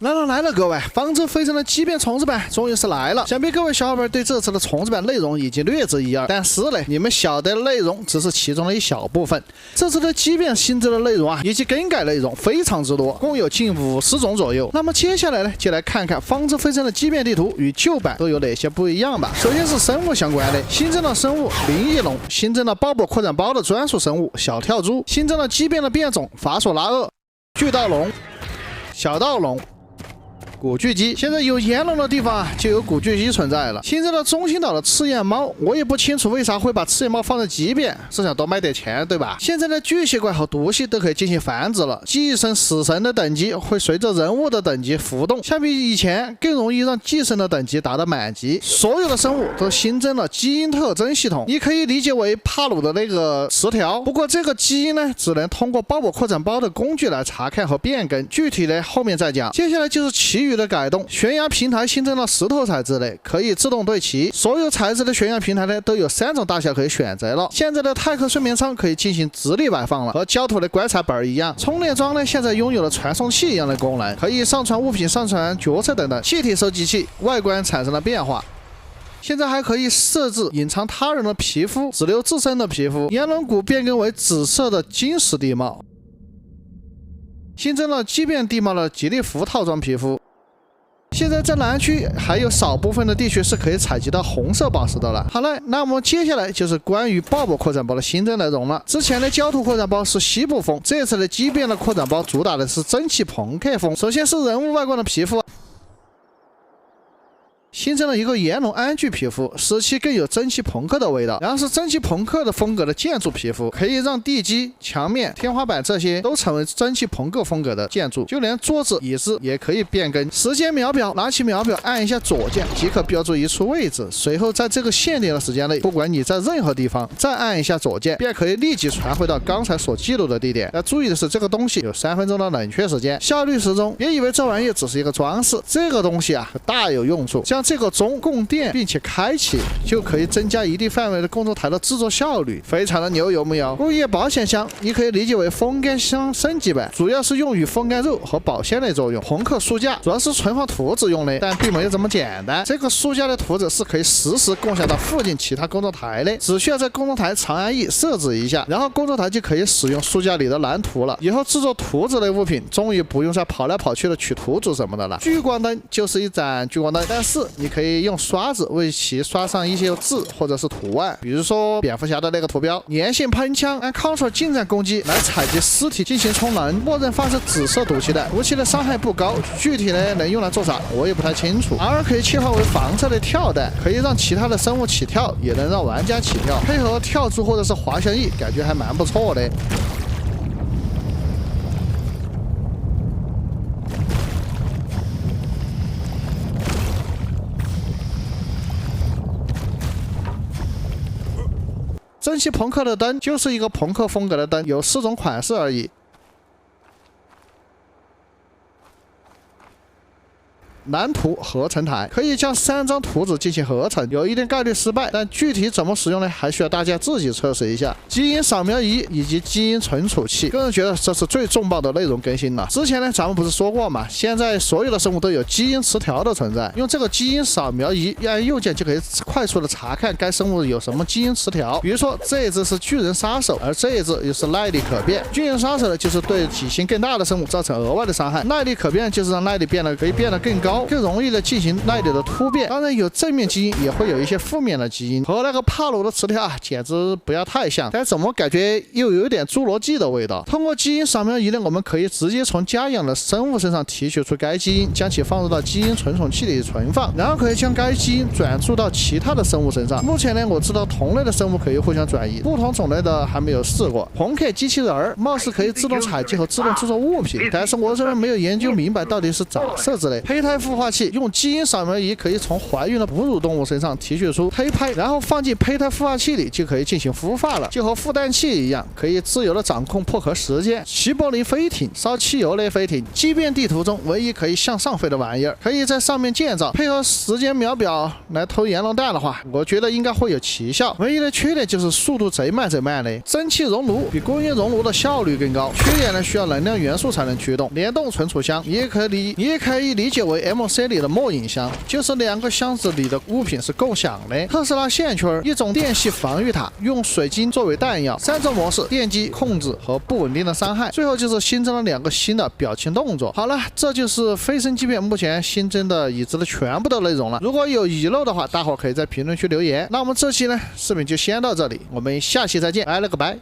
来了，各位！方舟飞升的畸变虫子版终于是来了。想必各位小伙伴对这次的虫子版内容已经略知一二，但是呢，你们晓得的内容只是其中的一小部分。这次的畸变新增的内容啊，以及更改内容非常之多，共有近50种左右。那么接下来呢，就来看看方舟飞升的畸变地图与旧版都有哪些不一样吧。首先是生物相关的，新增了生物灵翼龙，新增了鲍勃扩展包的专属生物小跳蛛，新增了畸变的变种法索拉鳄、巨盗龙、小盗龙。古巨基，现在有炎龙的地方啊，就有古巨基存在了。新增了中心岛的赤焰猫，我也不清楚为啥会把赤焰猫放在畸变，是想多卖点钱对吧？现在的巨蟹怪和毒蜥都可以进行繁殖了，寄生死神的等级会随着人物的等级浮动，相比以前更容易让寄生的等级达到满级。所有的生物都新增了基因特征系统，你可以理解为帕鲁的那个词条，不过这个基因呢，只能通过鲍勃扩展包的工具来查看和变更，具体呢后面再讲。接下来就是其余的改动，悬崖平台新增了石头材质类，可以自动对齐。所有材质的悬崖平台呢都有3种大小可以选择了。现在的泰克睡眠舱可以进行直立摆放了，和焦土的棺材本一样。充电桩呢现在拥有了传送器一样的功能，可以上传物品、上传角色等等。气体收集器外观产生了变化。现在还可以设置隐藏他人的皮肤，只留自身的皮肤。炎龙骨变更为紫色的金石地貌，新增了畸变地貌的吉利服套装皮肤。现在在南区还有少部分的地区是可以采集到红色宝石的了。好了，那么接下来就是关于鲍勃扩展包的新增内容了。之前的焦土扩展包是西部风，这次的畸变的扩展包主打的是蒸汽朋克风。首先是人物外观的皮肤。新增了一个炎龙安具皮肤，使其更有蒸汽朋克的味道。然后是蒸汽朋克的风格的建筑皮肤，可以让地基、墙面、天花板这些都成为蒸汽朋克风格的建筑，就连桌子、椅子也可以变更。时间秒表，拿起秒表按一下左键即可标注一处位置，随后在这个限定的时间内，不管你在任何地方，再按一下左键，便可以立即传回到刚才所记录的地点。要注意的是，这个东西有3分钟的冷却时间，效率适中。别以为这玩意只是一个装饰，这个东西啊大有用处。像这个钟供电并且开启，就可以增加一定范围的工作台的制作效率，非常的牛，有没有？物业保险箱你可以理解为风干箱升级版，主要是用于风干肉和保鲜类作用。朋克书架主要是存放图纸用的，但并没有这么简单。这个书架的图纸是可以实时共享到附近其他工作台的，只需要在工作台长按E设置一下，然后工作台就可以使用书架里的蓝图了。以后制作图纸类物品终于不用再跑来跑去的取图纸什么的了。聚光灯就是一盏聚光灯，但是你可以用刷子为其刷上一些字或者是图案，比如说蝙蝠侠的那个图标。粘性喷枪按 Ctrl 近战攻击来采集尸体进行充能，默认发射紫色毒气弹，毒气的伤害不高，具体呢能用来做啥我也不太清楚。R 可以切换为防射的跳弹，可以让其他的生物起跳，也能让玩家起跳，配合跳珠或者是滑翔翼，感觉还蛮不错的。蒸汽朋克的灯就是一个朋克风格的灯，有4种款式而已。蓝图合成台可以将3张图纸进行合成，有一定概率失败，但具体怎么使用呢？还需要大家自己测试一下。基因扫描仪以及基因存储器，个人觉得这是最重磅的内容更新了。之前呢，咱们不是说过嘛，现在所有的生物都有基因词条的存在，用这个基因扫描仪按右键就可以快速的查看该生物有什么基因词条。比如说这一只是巨人杀手，而这一只又是耐力可变。巨人杀手呢，就是对体型更大的生物造成额外的伤害；耐力可变就是让耐力可以变得更高，更容易的进行耐力的突变。当然有正面基因，也会有一些负面的基因，和那个帕鲁的词条啊，简直不要太像，但怎么感觉又有点侏罗纪的味道。通过基因扫描仪呢，我们可以直接从家养的生物身上提取出该基因，将其放入到基因存储器里存放，然后可以将该基因转注到其他的生物身上。目前呢，我知道同类的生物可以互相转移，不同种类的还没有试过。朋克机器人貌似可以自动采集和自动制作物品，但是我认为没有研究明白到底是咋设置的。胚胎孵化器用基因扫描仪可以从怀孕的哺乳动物身上提取出胚胎，然后放进胚胎孵化器里就可以进行孵化了，就和孵蛋器一样，可以自由的掌控破壳时间。齐柏林飞艇，烧汽油类飞艇，畸变地图中唯一可以向上飞的玩意儿，可以在上面建造，配合时间秒表来投炎龙弹的话，我觉得应该会有奇效。唯一的缺点就是速度贼慢的，蒸汽熔炉比工业熔炉的效率更高，缺点呢需要能量元素才能驱动。联动存储箱也可以理解为 MC 里的末影箱，就是2个箱子里的物品是共享的。特斯拉线圈，一种电系防御塔，用水晶作为弹药，3种模式：电击、控制和不稳定的伤害。最后就是新增了2个新的表情动作。好了，这就是飞升机变目前新增的已知的全部的内容了。如果有遗漏的话，大伙可以在评论区留言。那我们这期呢视频就先到这里，我们下期再见，拜了个拜。